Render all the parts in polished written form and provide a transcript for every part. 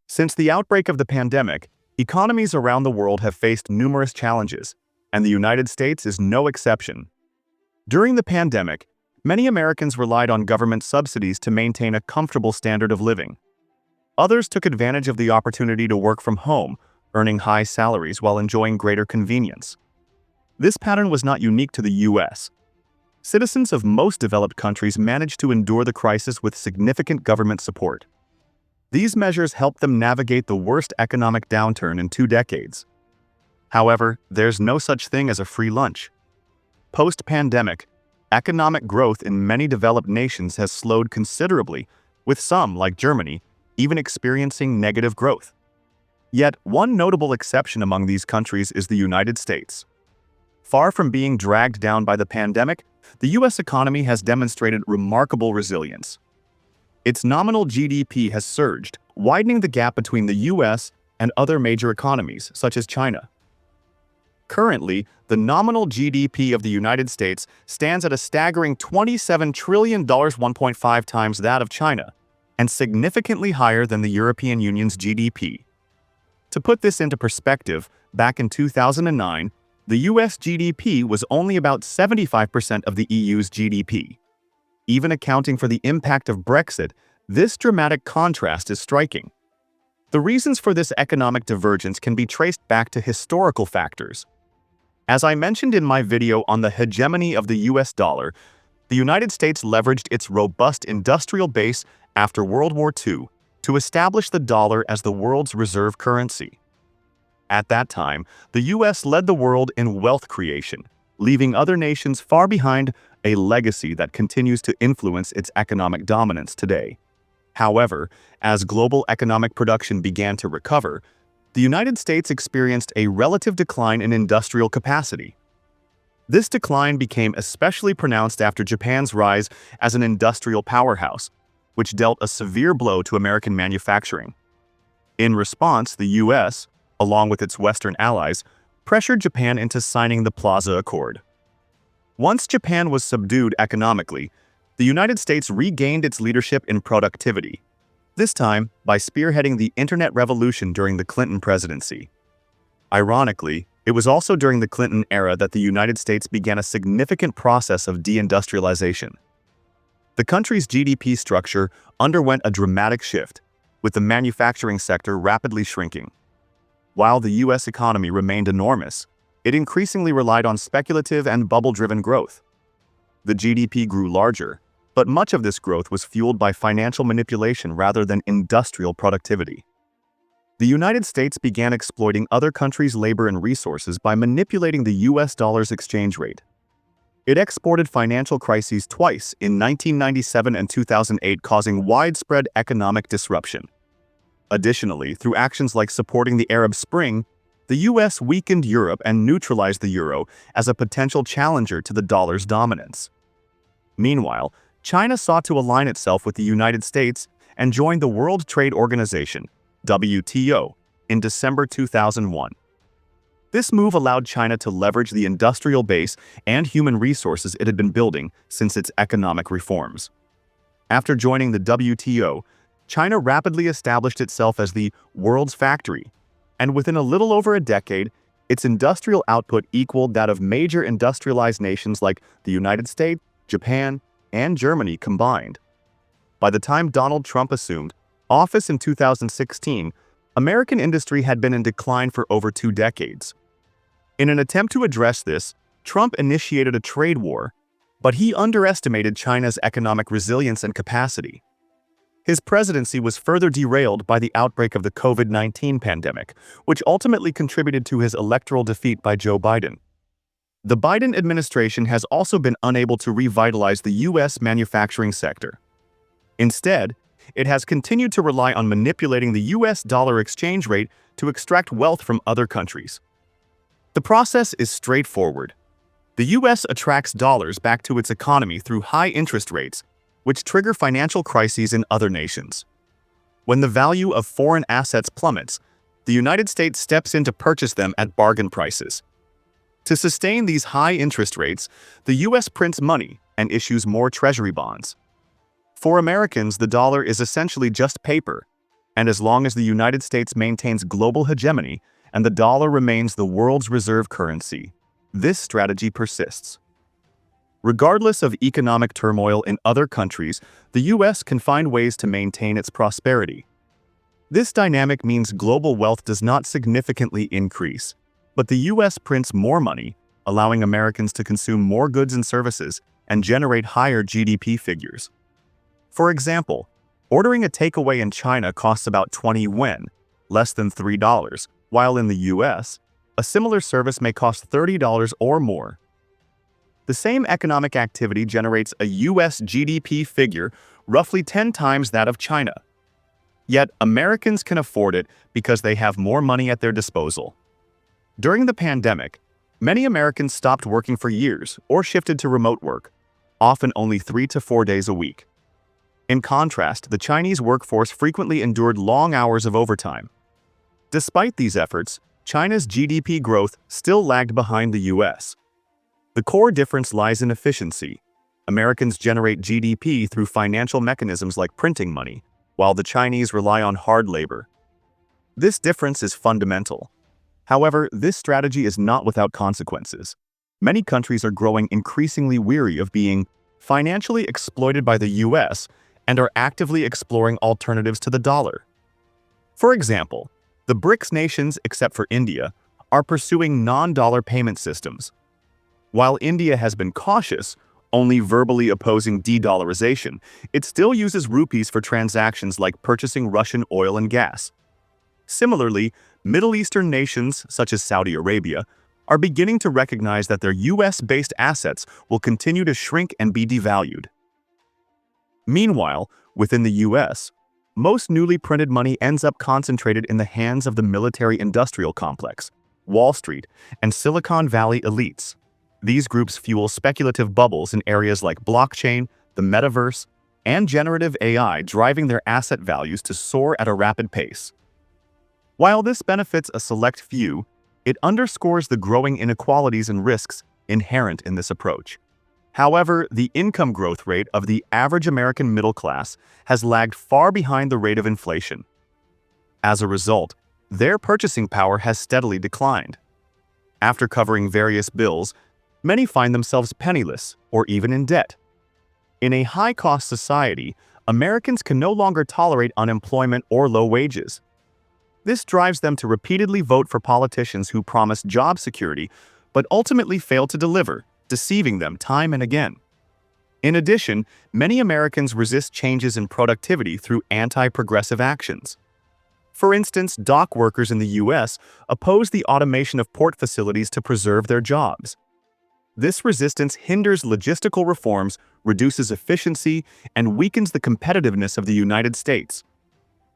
Since the outbreak of the pandemic, economies around the world have faced numerous challenges, and the United States is no exception. During the pandemic, many Americans relied on government subsidies to maintain a comfortable standard of living. Others took advantage of the opportunity to work from home, earning high salaries while enjoying greater convenience. This pattern was not unique to the US. Citizens of most developed countries managed to endure the crisis with significant government support. These measures helped them navigate the worst economic downturn in 2 decades. However, there's no such thing as a free lunch. Post-pandemic, economic growth in many developed nations has slowed considerably, with some, like Germany, even experiencing negative growth. Yet, one notable exception among these countries is the United States. Far from being dragged down by the pandemic, the US economy has demonstrated remarkable resilience. Its nominal GDP has surged, widening the gap between the US and other major economies, such as China. Currently, the nominal GDP of the United States stands at a staggering $27 trillion, 1.5 times that of China, and significantly higher than the European Union's GDP. To put this into perspective, back in 2009, the US GDP was only about 75% of the EU's GDP. Even accounting for the impact of Brexit, this dramatic contrast is striking. The reasons for this economic divergence can be traced back to historical factors. As I mentioned in my video on the hegemony of the US dollar, the United States leveraged its robust industrial base after World War II to establish the dollar as the world's reserve currency. At that time, the US led the world in wealth creation, leaving other nations far behind, a legacy that continues to influence its economic dominance today. However, as global economic production began to recover, the United States experienced a relative decline in industrial capacity. This decline became especially pronounced after Japan's rise as an industrial powerhouse, which dealt a severe blow to American manufacturing. In response, the US, along with its Western allies, pressured Japan into signing the Plaza Accord. Once Japan was subdued economically, the United States regained its leadership in productivity, this time by spearheading the Internet revolution during the Clinton presidency. Ironically, it was also during the Clinton era that the United States began a significant process of deindustrialization. The country's GDP structure underwent a dramatic shift, with the manufacturing sector rapidly shrinking. While the US economy remained enormous, it increasingly relied on speculative and bubble-driven growth. The GDP grew larger, but much of this growth was fueled by financial manipulation rather than industrial productivity. The United States began exploiting other countries' labor and resources by manipulating the US dollar's exchange rate. It exported financial crises twice in 1997 and 2008, causing widespread economic disruption. Additionally, through actions like supporting the Arab Spring, the US weakened Europe and neutralized the euro as a potential challenger to the dollar's dominance. Meanwhile, China sought to align itself with the United States and joined the World Trade Organization, WTO, in December 2001. This move allowed China to leverage the industrial base and human resources it had been building since its economic reforms. After joining the WTO, China rapidly established itself as the world's factory, and within a little over a decade, its industrial output equaled that of major industrialized nations like the United States, Japan, and Germany combined. By the time Donald Trump assumed office in 2016, American industry had been in decline for over 2 decades. In an attempt to address this, Trump initiated a trade war, but he underestimated China's economic resilience and capacity. His presidency was further derailed by the outbreak of the COVID-19 pandemic, which ultimately contributed to his electoral defeat by Joe Biden. The Biden administration has also been unable to revitalize the US manufacturing sector. Instead, it has continued to rely on manipulating the US dollar exchange rate to extract wealth from other countries. The process is straightforward. The US attracts dollars back to its economy through high interest rates, which trigger financial crises in other nations. When the value of foreign assets plummets, the United States steps in to purchase them at bargain prices. To sustain these high interest rates, the US prints money and issues more treasury bonds. For Americans, the dollar is essentially just paper, And as long as the United States maintains global hegemony and the dollar remains the world's reserve currency, this strategy persists. Regardless of economic turmoil in other countries, the US can find ways to maintain its prosperity. This dynamic means global wealth does not significantly increase, but the US prints more money, allowing Americans to consume more goods and services and generate higher GDP figures. For example, ordering a takeaway in China costs about 20 yuan, less than $3, while in the US, a similar service may cost $30 or more. The same economic activity generates a US GDP figure roughly 10 times that of China. Yet Americans can afford it because they have more money at their disposal. During the pandemic, many Americans stopped working for years or shifted to remote work, often only 3 to 4 days a week. In contrast, the Chinese workforce frequently endured long hours of overtime. Despite these efforts, China's GDP growth still lagged behind the US. The core difference lies in efficiency. Americans generate GDP through financial mechanisms like printing money, while the Chinese rely on hard labor. This difference is fundamental. However, this strategy is not without consequences. Many countries are growing increasingly weary of being financially exploited by the US and are actively exploring alternatives to the dollar. For example, the BRICS nations, except for India, are pursuing non-dollar payment systems. While India has been cautious, only verbally opposing de-dollarization, it still uses rupees for transactions like purchasing Russian oil and gas. Similarly, Middle Eastern nations, such as Saudi Arabia, are beginning to recognize that their US-based assets will continue to shrink and be devalued. Meanwhile, within the US, most newly printed money ends up concentrated in the hands of the military-industrial complex, Wall Street, and Silicon Valley elites. These groups fuel speculative bubbles in areas like blockchain, the metaverse, and generative AI, driving their asset values to soar at a rapid pace. While this benefits a select few, it underscores the growing inequalities and risks inherent in this approach. However, the income growth rate of the average American middle class has lagged far behind the rate of inflation. As a result, their purchasing power has steadily declined. After covering various bills, many find themselves penniless or even in debt. In a high-cost society, Americans can no longer tolerate unemployment or low wages. This drives them to repeatedly vote for politicians who promise job security but ultimately fail to deliver, deceiving them time and again. In addition, many Americans resist changes in productivity through anti-progressive actions. For instance, dock workers in the US oppose the automation of port facilities to preserve their jobs. This resistance hinders logistical reforms, reduces efficiency, and weakens the competitiveness of the United States.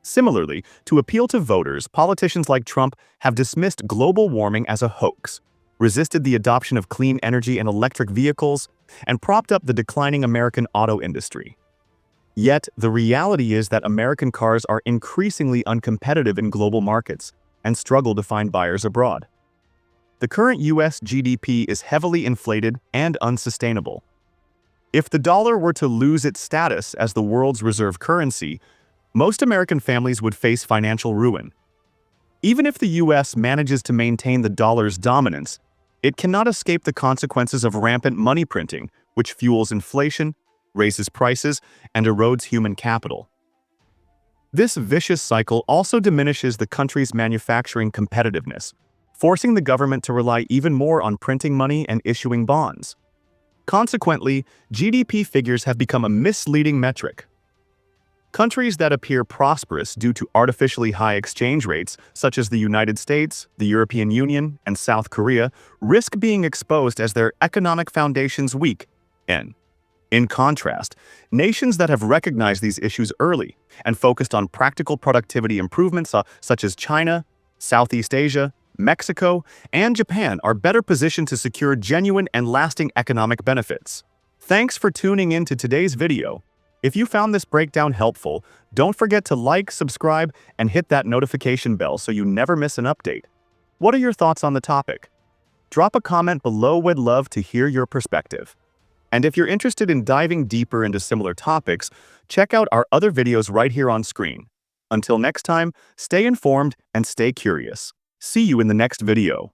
Similarly, to appeal to voters, politicians like Trump have dismissed global warming as a hoax, resisted the adoption of clean energy and electric vehicles, and propped up the declining American auto industry. Yet, the reality is that American cars are increasingly uncompetitive in global markets and struggle to find buyers abroad. The current US GDP is heavily inflated and unsustainable. If the dollar were to lose its status as the world's reserve currency, most American families would face financial ruin. Even if the US manages to maintain the dollar's dominance, it cannot escape the consequences of rampant money printing, which fuels inflation, raises prices, and erodes human capital. This vicious cycle also diminishes the country's manufacturing competitiveness, forcing the government to rely even more on printing money and issuing bonds. Consequently, GDP figures have become a misleading metric. Countries that appear prosperous due to artificially high exchange rates, such as the United States, the European Union, and South Korea, risk being exposed as their economic foundations weaken. In contrast, nations that have recognized these issues early and focused on practical productivity improvements, such as China, Southeast Asia, Mexico, and Japan, are better positioned to secure genuine and lasting economic benefits. Thanks for tuning in to today's video. If you found this breakdown helpful, don't forget to like, subscribe, and hit that notification bell so you never miss an update. What are your thoughts on the topic? Drop a comment below. We'd love to hear your perspective. And if you're interested in diving deeper into similar topics, check out our other videos right here on screen. Until next time, stay informed and stay curious. See you in the next video.